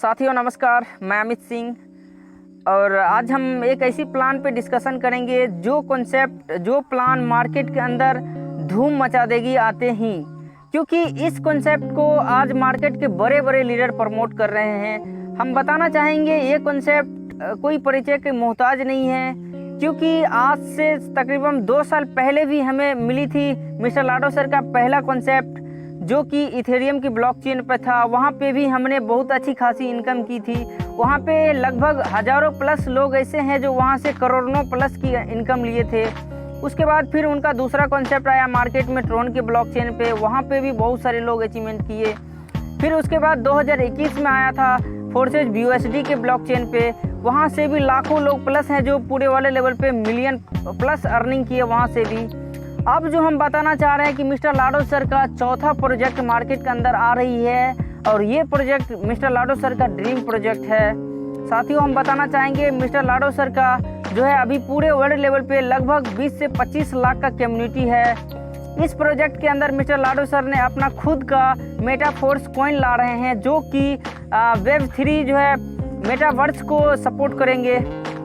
साथियों नमस्कार, मैं अमित सिंह और आज हम एक ऐसी प्लान पे डिस्कशन करेंगे जो प्लान मार्केट के अंदर धूम मचा देगी आते ही, क्योंकि इस कॉन्सेप्ट को आज मार्केट के बड़े बड़े लीडर प्रमोट कर रहे हैं। हम बताना चाहेंगे ये कॉन्सेप्ट कोई परिचय के मोहताज नहीं है, क्योंकि आज से तकरीबन 2 साल पहले भी हमें मिली थी मिस्टर लाडो सर का पहला कॉन्सेप्ट जो कि इथेरियम की ब्लॉकचेन पे था। वहाँ पे भी हमने बहुत अच्छी खासी इनकम की थी। वहाँ पे लगभग हज़ारों प्लस लोग ऐसे हैं जो वहाँ से करोड़ों प्लस की इनकम लिए थे। उसके बाद फिर उनका दूसरा कॉन्सेप्ट आया मार्केट में ट्रोन की ब्लॉकचेन पे, वहाँ पे भी बहुत सारे लोग अचीवमेंट किए। फिर उसके बाद 2021 में आया था फोर्सेज BUSD के ब्लॉकचेन पे, वहाँ से भी लाखों लोग प्लस हैं जो पूरे वाले लेवल पे मिलियन प्लस अर्निंग किए वहाँ से भी। अब जो हम बताना चाह रहे हैं कि मिस्टर लाडो सर का चौथा प्रोजेक्ट मार्केट के अंदर आ रही है और ये प्रोजेक्ट मिस्टर लाडो सर का ड्रीम प्रोजेक्ट है। साथियों हम बताना चाहेंगे मिस्टर लाडो सर का जो है अभी पूरे वर्ल्ड लेवल पे लगभग 20 से 25 लाख का कम्युनिटी है। इस प्रोजेक्ट के अंदर मिस्टर लाडो सर ने अपना खुद का मेटाफोर्स कॉइन ला रहे हैं जो कि Web3 जो है मेटावर्स को सपोर्ट करेंगे।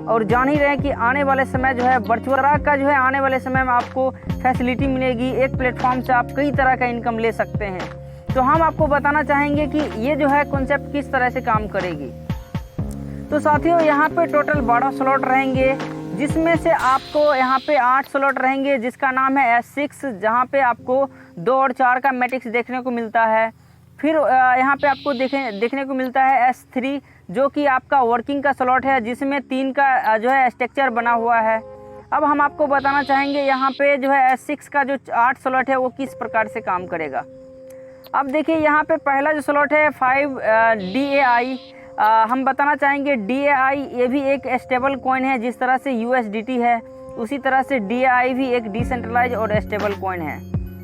और जान ही रहे हैं कि आने वाले समय जो है वर्चुअल का जो है आने वाले समय में आपको फैसिलिटी मिलेगी। एक प्लेटफॉर्म से आप कई तरह का इनकम ले सकते हैं। तो हम आपको बताना चाहेंगे कि ये जो है कॉन्सेप्ट किस तरह से काम करेगी। तो साथियों यहाँ पे टोटल 12 स्लॉट रहेंगे, जिसमें से आपको यहाँ पे 8 स्लॉट रहेंगे जिसका नाम है S6, जहाँ पे आपको 2 और 4 का मैट्रिक्स देखने को मिलता है। फिर यहाँ पे आपको देखने को मिलता है S3 जो कि आपका वर्किंग का स्लॉट है, जिसमें 3 का जो है स्ट्रक्चर बना हुआ है। अब हम आपको बताना चाहेंगे यहाँ पे जो है S6 का जो 8 स्लॉट है वो किस प्रकार से काम करेगा। अब देखिए यहाँ पे पहला जो स्लॉट है 5 DAI, हम बताना चाहेंगे DAI ये भी एक स्टेबल कॉइन है। जिस तरह से USDT है उसी तरह से DAI भी एक डिसेंट्रलाइज और स्टेबल कॉइन है।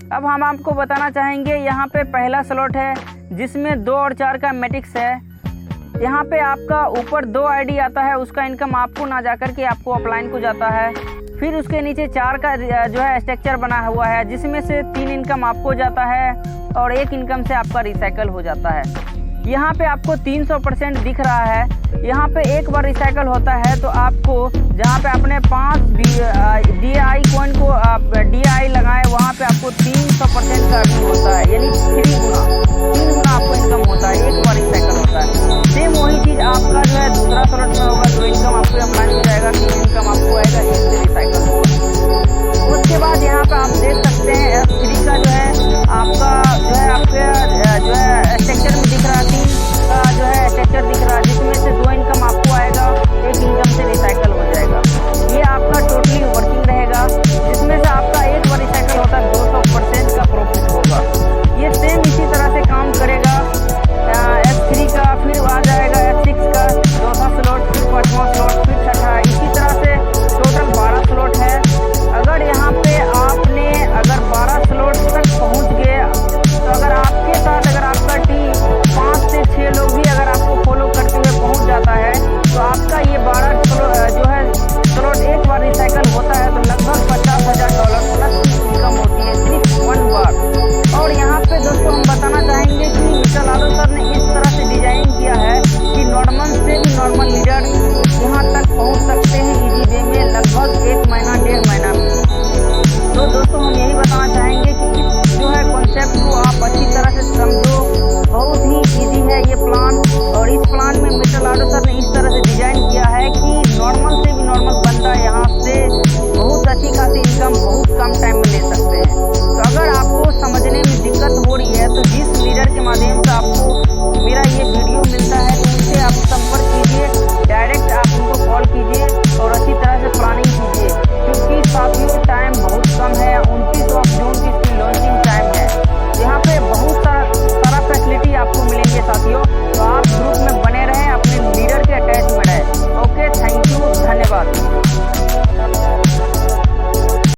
अब हम आपको बताना चाहेंगे यहाँ पे पहला स्लॉट है जिसमें 2 और 4 का मैट्रिक्स है। यहाँ पे आपका ऊपर 2 ID आता है, उसका इनकम आपको ना जाकर के आपको अपलाइन को जाता है। फिर उसके नीचे 4 का जो है स्ट्रक्चर बना हुआ है, जिसमें से 3 इनकम आपको जाता है और 1 इनकम से आपका रिसाइकल हो जाता है। यहाँ पे आपको 300% दिख रहा है। यहाँ पे एक बार रिसाइकल होता है तो आपको जहाँ पे आपने 5 DAI कॉइन को आप DAI लगाए वहाँ पे आपको 300% का अर्निंग होता है, यानी 3 गुना आपको इनकम होता है एक बार